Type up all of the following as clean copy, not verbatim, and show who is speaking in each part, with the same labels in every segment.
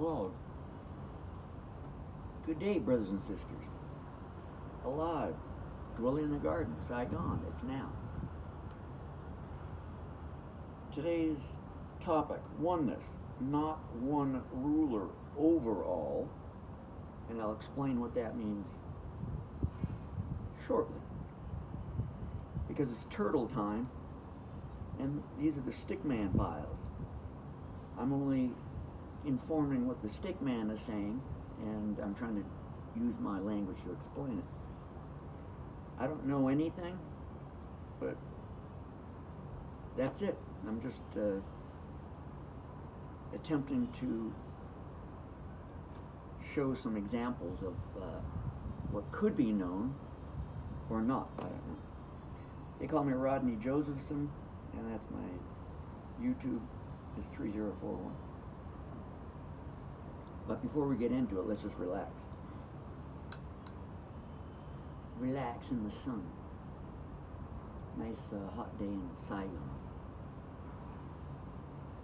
Speaker 1: Well, good day, brothers and sisters. Alive, dwelling in the garden, Saigon, it's now. Today's topic, oneness, not one ruler over all, and I'll explain what that means shortly. Because it's turtle time, and these are the Stickman Files. I'm only informing what the Stickman is saying, and I'm trying to use my language to explain it. I don't know anything, but that's it. I'm just attempting to show some examples of what could be known or not. I don't know. They call me Rodney Josephson, and that's my YouTube is 3041. But before we get into it, let's just relax. Relax in the sun. Nice hot day in Saigon.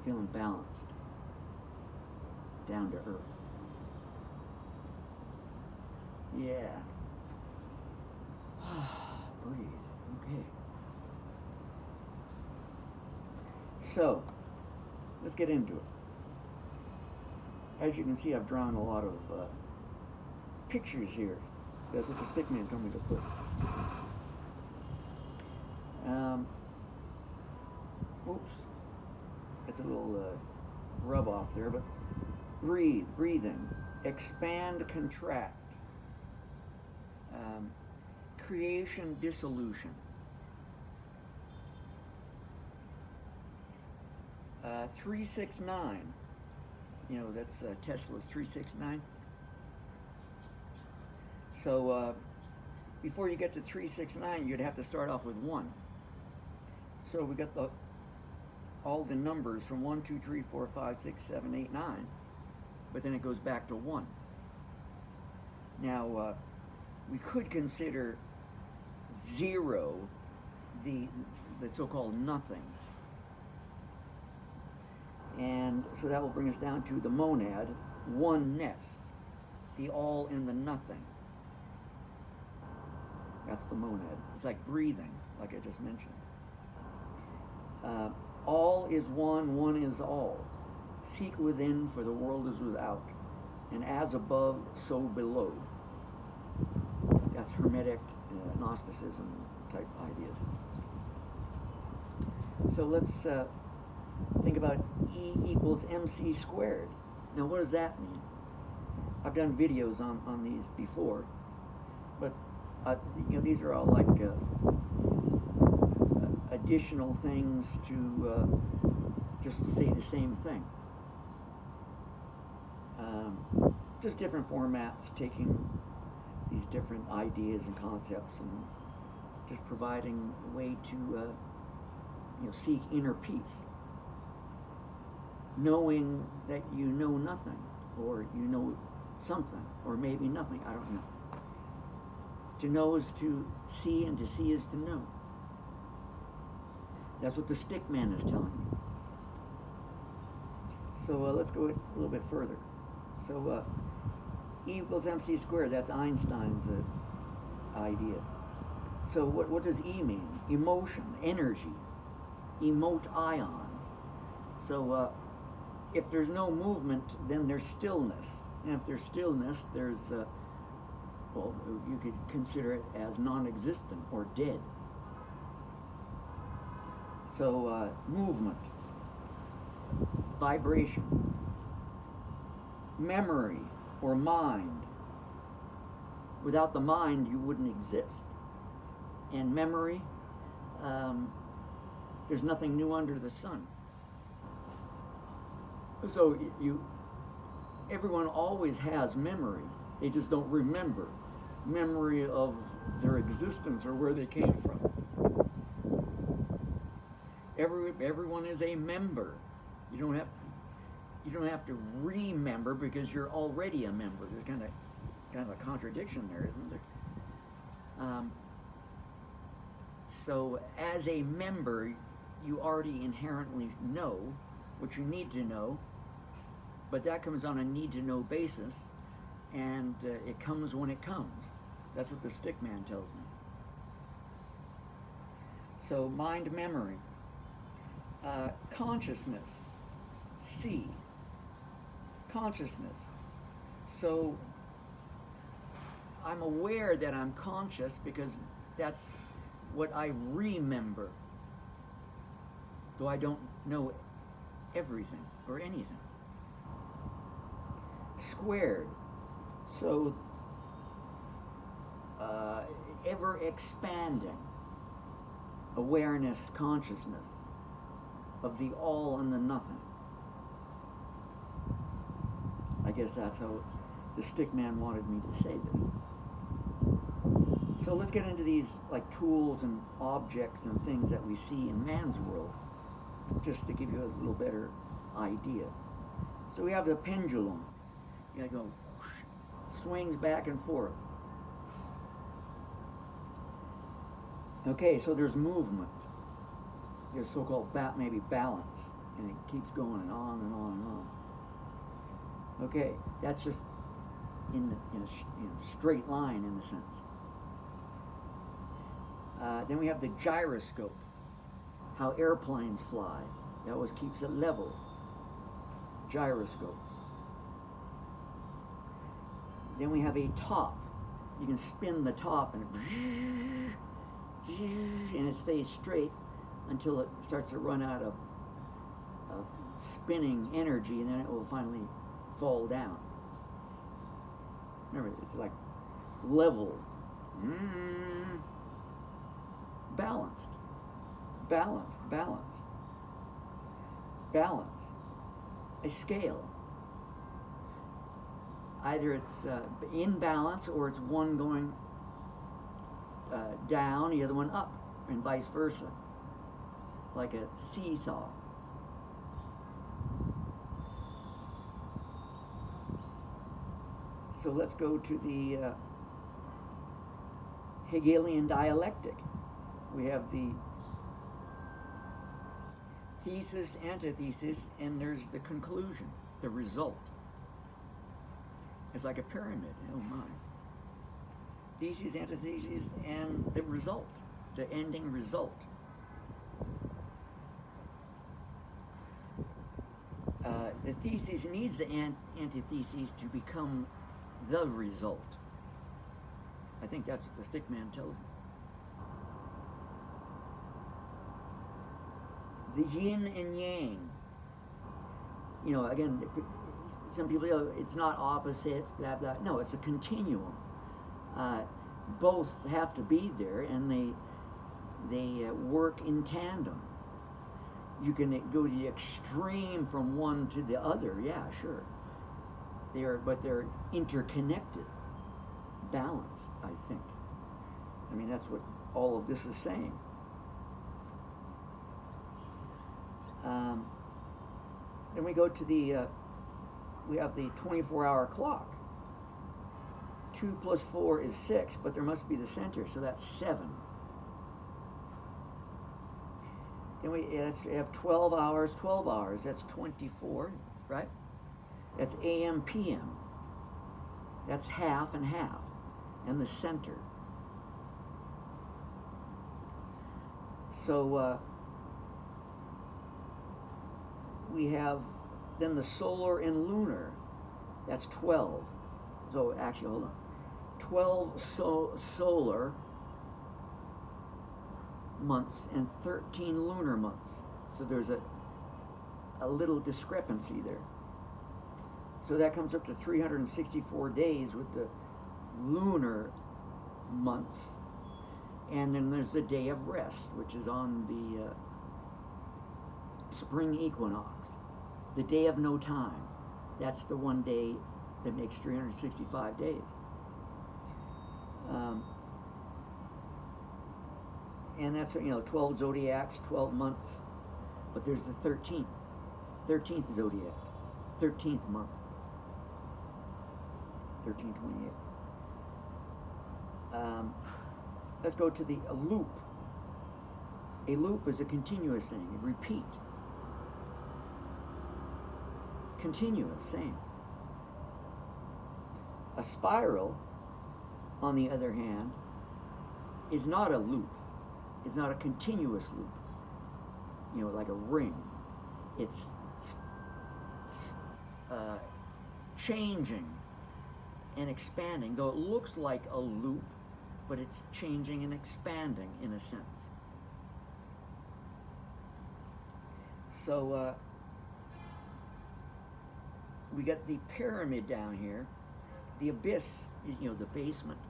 Speaker 1: Feeling balanced. Down to earth. Yeah. Breathe. Okay. So, let's get into it. As you can see, I've drawn a lot of pictures here. That's what the Stickman told me to put. Oops. It's a little rub off there, but breathing, expand, contract, creation, dissolution, 369. You know, that's Tesla's 369. So before you get to 369, you'd have to start off with 1. So we got all the numbers from 1, 2, 3, 4, 5, 6, 7, 8, 9, but then it goes back to 1. Now, we could consider 0 the so-called nothing. And so that will bring us down to the monad, oneness, the all in the nothing. That's the monad. It's like breathing, like I just mentioned. All is one is all. Seek within, for the world is without. And as above, so below. That's Hermetic Gnosticism type ideas. So let's think about E equals mc squared. Now what does that mean? I've done videos on these before, but these are all like additional things to just say the same thing. Just different formats, taking these different ideas and concepts and just providing a way to seek inner peace. Knowing that you know nothing, or you know something, or maybe nothing, I don't know. To know is to see, and to see is to know. That's what the Stickman is telling you. So let's go a little bit further. So E equals mc squared, that's Einstein's idea. So what does E mean? Emotion, energy, emote ions. So if there's no movement, then there's stillness. And if there's stillness, there's, you could consider it as non-existent or dead. So movement, vibration, memory or mind. Without the mind, you wouldn't exist. And memory, there's nothing new under the sun. So everyone always has memory. They just don't remember. Memory of their existence or where they came from. Everyone is a member. You don't have to remember because you're already a member. There's kind of a contradiction there, isn't there? So as a member, you already inherently know what you need to know, But that comes on a need-to-know basis, and it comes when it comes. That's what the Stickman tells me. So mind memory, consciousness, C, consciousness. So I'm aware that I'm conscious because that's what I remember, though I don't know everything or anything. Squared, so ever expanding awareness, consciousness of the all and the nothing. I guess that's how the Stickman wanted me to say this. So let's get into these like tools and objects and things that we see in man's world, just to give you a little better idea. So we have the pendulum. You know, go whoosh, swings back and forth. Okay, so there's movement. There's so-called maybe balance, and it keeps going and on and on and on. Okay, that's just in a straight line in a sense. Then we have the gyroscope, how airplanes fly. That always keeps it level. Gyroscope. Then we have a top. You can spin the top and it stays straight until it starts to run out of spinning energy, and then it will finally fall down. Remember, it's like level. Balanced. Balanced. Balance. Balance. A scale. Either it's in balance or it's one going down, the other one up, and vice versa. Like a seesaw. So let's go to the Hegelian dialectic. We have the thesis, antithesis, and there's the conclusion, the result. It's like a pyramid, oh my. Thesis, antithesis, and the result, the ending result. The thesis needs the antithesis to become the result. I think that's what the Stickman tells me. The yin and yang. You know, again, some people, it's not opposites, blah, blah. No, it's a continuum. Both have to be there, and they work in tandem. You can go to the extreme from one to the other, yeah, sure. But they're interconnected, balanced, I think. I mean, that's what all of this is saying. Then we go to we have the 24-hour clock. 2 plus 4 is 6, but there must be the center, so that's 7. Then we have 12 hours, that's 24, right? That's AM, PM. That's half and half, and the center. So we have then the solar and lunar. That's 12. So actually, hold on. 12 solar months and 13 lunar months. So there's a little discrepancy there. So that comes up to 364 days with the lunar months. And then there's the day of rest, which is on the spring equinox. The day of no time. That's the one day that makes 365 days. And that's, 12 zodiacs, 12 months. But there's the 13th. 13th zodiac. 13th month. 1328. Let's go to a loop. A loop is a continuous thing, a repeat. continuous, same. A spiral, on the other hand, is not a loop. It's not a continuous loop, like a ring. It's changing and expanding, though it looks like a loop, but it's changing and expanding in a sense. So we got the pyramid down here, the abyss, the basement.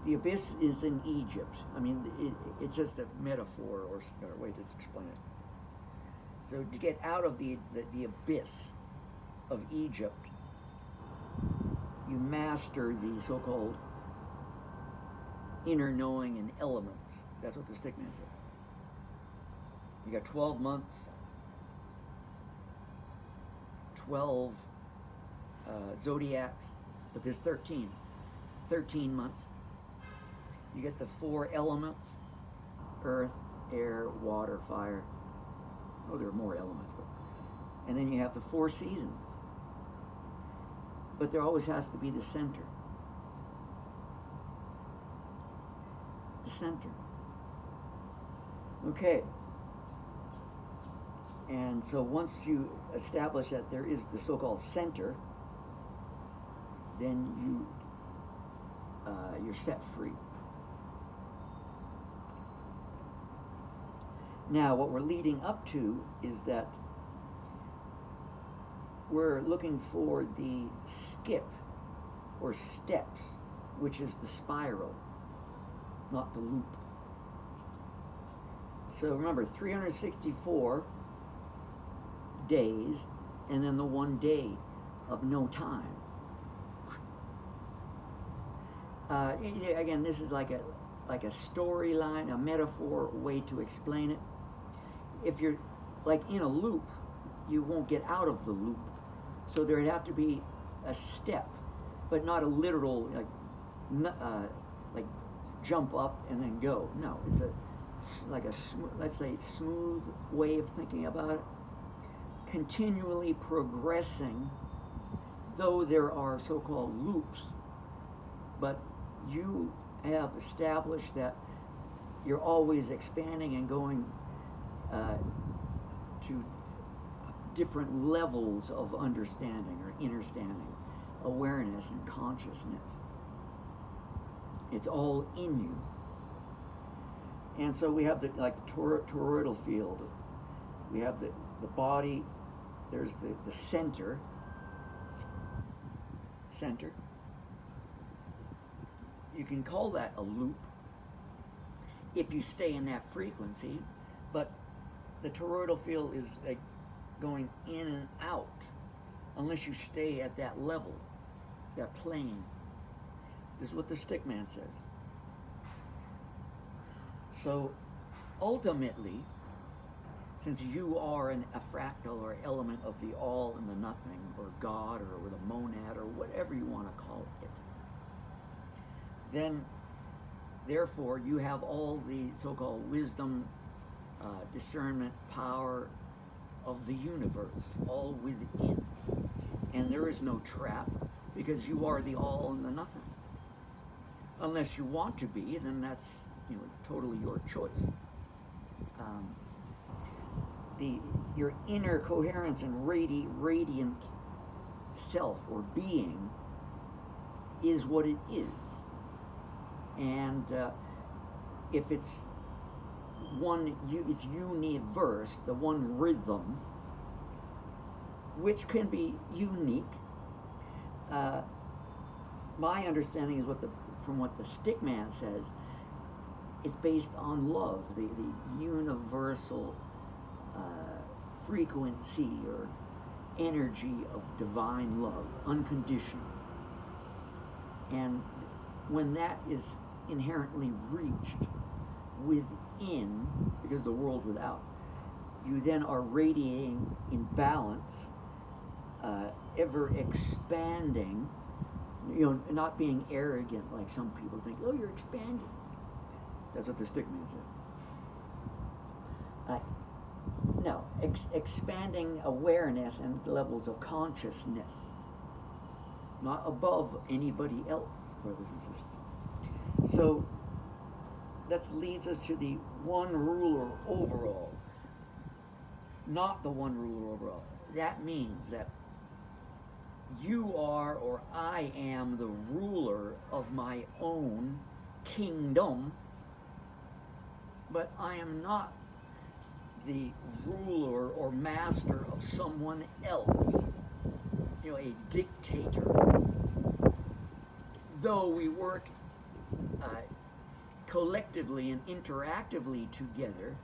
Speaker 1: The abyss is in Egypt. I mean, it's just a metaphor or a way to explain it. So to get out of the abyss of Egypt, you master the so-called inner knowing and elements. That's what the Stickman says. You got 12 months, 12 zodiacs, but there's 13 months. You get the 4 elements: earth, air, water, fire. Oh, there are more elements, and then you have the 4 seasons. But there always has to be the center. The center. Okay. And so once you establish that there is the so-called center, then you're set free. Now, what we're leading up to is that we're looking for the skip or steps, which is the spiral, not the loop. So remember, 364 days, and then the 1 day of no time. Again, this is like a storyline, a metaphor, a way to explain it. If you're like in a loop, you won't get out of the loop. So there'd have to be a step, but not a literal like jump up and then go. No, it's let's say smooth way of thinking about it. Continually progressing, though there are so-called loops, but you have established that you're always expanding and going to different levels of understanding or understanding, awareness and consciousness. It's all in you. And so we have the toroidal field. We have the body. There's the center. You can call that a loop if you stay in that frequency, but the toroidal field is like going in and out unless you stay at that level, that plane. This is what the Stickman says. So ultimately, since you are a fractal or element of the all and the nothing, or God, or the monad, or whatever you want to call it, then therefore you have all the so-called wisdom, discernment, power of the universe, all within. And there is no trap, because you are the all and the nothing. Unless you want to be, then that's totally your choice. Your inner coherence and radiant self or being is what it is. And if it's it's universe, the one rhythm, which can be unique. My understanding is from what the Stickman says, it's based on love, the universal frequency or energy of divine love, unconditional. And when that is inherently reached within, because the world's without, you then are radiating in balance, ever expanding, not being arrogant like some people think. Oh, you're expanding. That's what the Stickman said. No, expanding awareness and levels of consciousness, not above anybody else, brothers and sisters. So that leads us to the one ruler over all, not the one ruler over all. That means that you are, or I am, the ruler of my own kingdom, but I am not the ruler or master of someone else, a dictator. Though we work collectively and interactively together,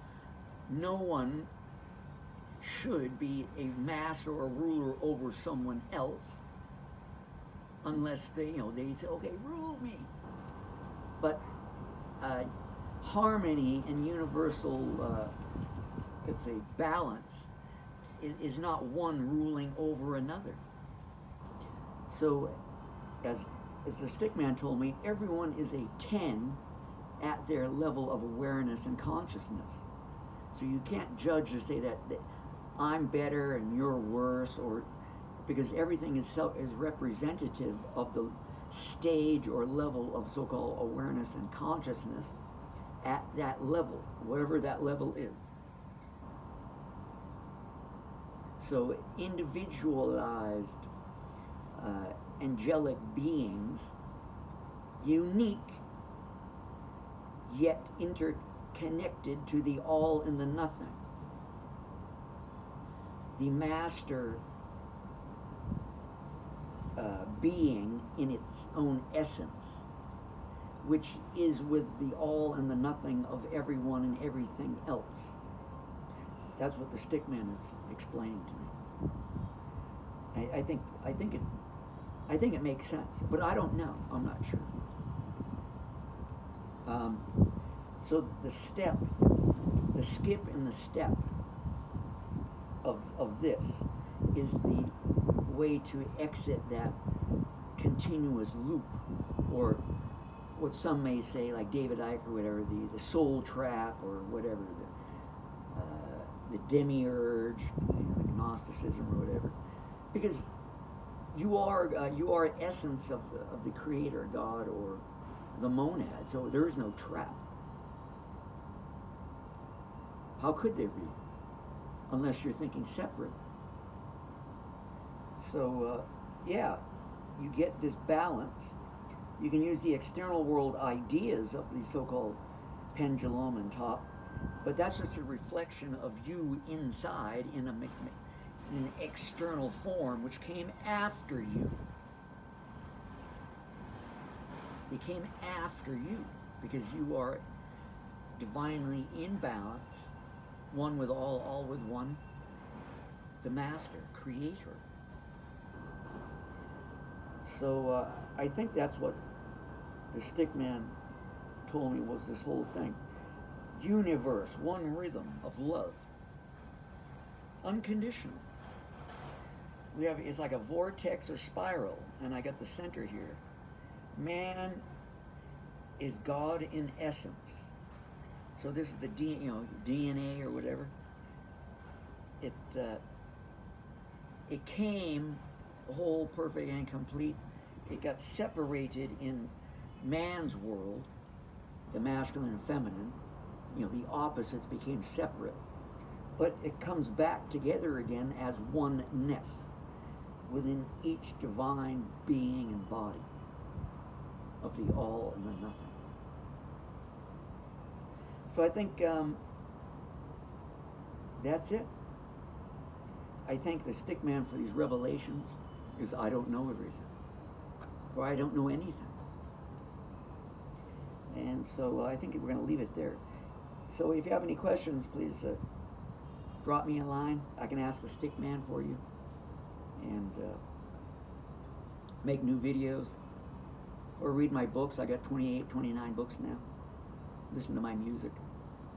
Speaker 1: no one should be a master or ruler over someone else unless they say, okay, rule me. But harmony and universal, let's say, balance is not one ruling over another. So, as the Stickman told me, everyone is a 10 at their level of awareness and consciousness. So you can't judge or say that I'm better and you're worse, or because everything is representative of the stage or level of so-called awareness and consciousness at that level, whatever that level is. So individualized angelic beings, unique yet interconnected to the all and the nothing. The master being in its own essence, which is with the all and the nothing of everyone and everything else. That's what the Stickman is explaining to me. I think it makes sense, but I don't know. I'm not sure. So the skip and the step of this is the way to exit that continuous loop, or what some may say, like David Icke or whatever, the soul trap, or whatever, the demiurge, Gnosticism or whatever, because you are essence of the Creator, God, or the monad. So there is no trap. How could there be, unless you're thinking separate? So you get this balance. You can use the external world ideas of the so-called pendulum and top, but that's just a reflection of you inside in an external form which came after you. They came after you because you are divinely in balance, one with all with one, the master, creator. So I think that's what the Stickman told me was this whole thing. Universe, one rhythm of love. Unconditional. It's like a vortex or spiral, and I got the center here. Man is God in essence. So this is the DNA or whatever. It came whole, perfect, and complete. It got separated in man's world, the masculine and feminine. The opposites became separate. But it comes back together again as oneness within each divine being and body of the all and the nothing. So I think that's it. I thank the Stickman for these revelations, because I don't know everything, or I don't know anything. And so I think we're going to leave it there. So if you have any questions, please drop me a line. I can ask the Stickman for you, and make new videos, or read my books. I got 28, 29 books now. Listen to my music.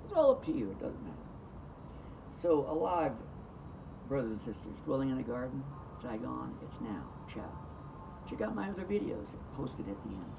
Speaker 1: It's all up to you. It doesn't matter. So, alive, brothers and sisters, dwelling in the garden, Saigon, it's now. Ciao. Check out my other videos posted at the end.